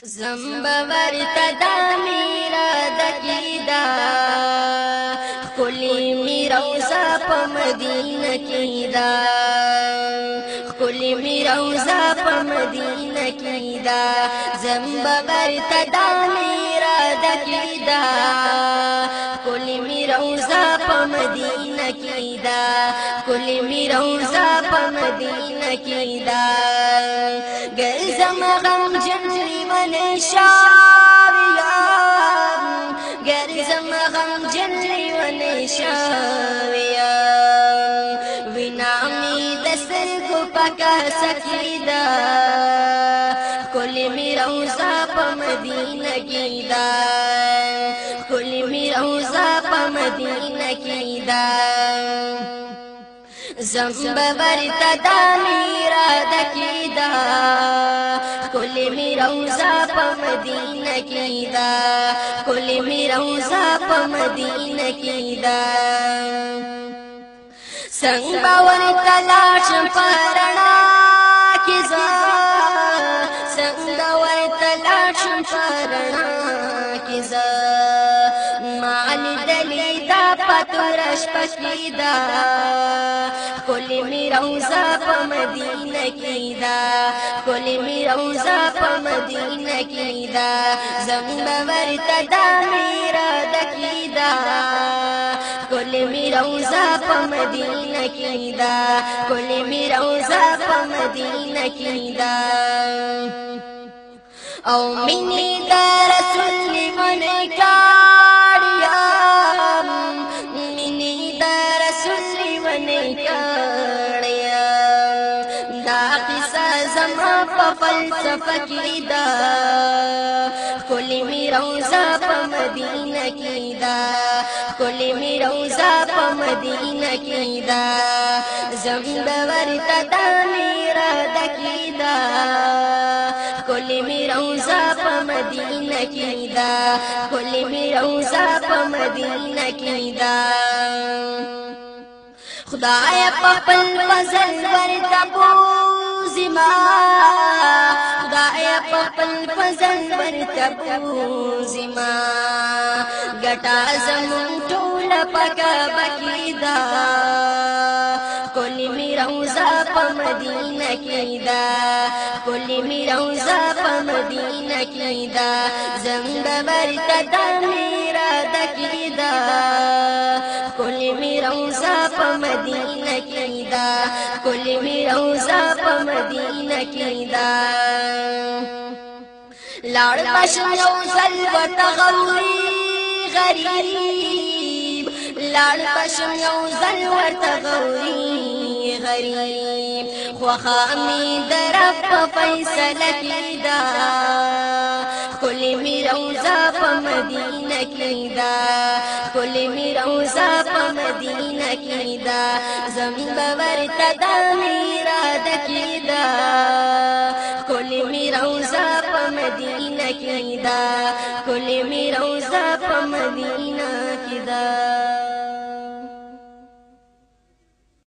زمبور تدا میرا دکیدا کلی میرا روزا پا مدینہ کی دا کلی میرا روزا پا مدینہ کی دا زمبور تدا میرا دکیدا کلی میرا روزا پا مدینہ کی دا کلی میرا روزا پا مدینہ کی دا گر زمغم جنری ونشاویا گر زمغم جنری ونشاویا ونامی دسر کو پکا سکیدا کلی میرا روزا پا مدینہ کی دا کلی میرا روزا پا مدینہ کی دا زمبور تدا میرا دکیدا کلی میرا روزا پا مدینہ کی دا کلی میرا روزا پا مدینہ کی دا سنگ باور تلاش پرنا کی زا سنگ باور تلاش پرنا کی زا معنی دلیدا پتورش پشیدا کلی میرا روزا پا مدینہ کی دا کلی میرا روزا پا مدینہ کی دا زمبور تدا میرا دکیدا کلی میرا روزا پا مدینہ کی دا کلی میرا روزا پا مدینہ کی دا او منی دا رسول من کاریا منی دا رسول من کاریا دا قصہ زما پا فلسفہ کی دا کلی میرا روزا پا مدینہ کی دا کلی میرا روزا پا مدینہ کی دا زمبور تدا میرا دکیدا کلی میرا روزا پا مدینہ کی دا کلی میرا روزا پا مدینہ کی دا خدای پا پل فضل ورطا بوزما خدای پا پل فضل ورطا بوزما گٹا زمون ٹول پکا بکیدا کلی میرا روزا پا مدینہ کی دا کلی میرا روزا پا مدینہ کی دا زمبور تدا میرا دکیدا کلی میرا روزا پا مدینہ کی دا کلی میرا روزا پا مدینہ کی دا لاڑ پشم یوزل و تغوری غریب لاڑ پشم یوزل و تغوری غریب خوامی درب پا فیصلہ کی دا کلی میرا روزا پا مدینہ کی دا کلی میرا روزا پا مدینہ کی دا زمبور تدا میرا دکیدا کلی میرا روزا پا مدینہ کی دا کلی میرا روزا پا مدینہ کی دا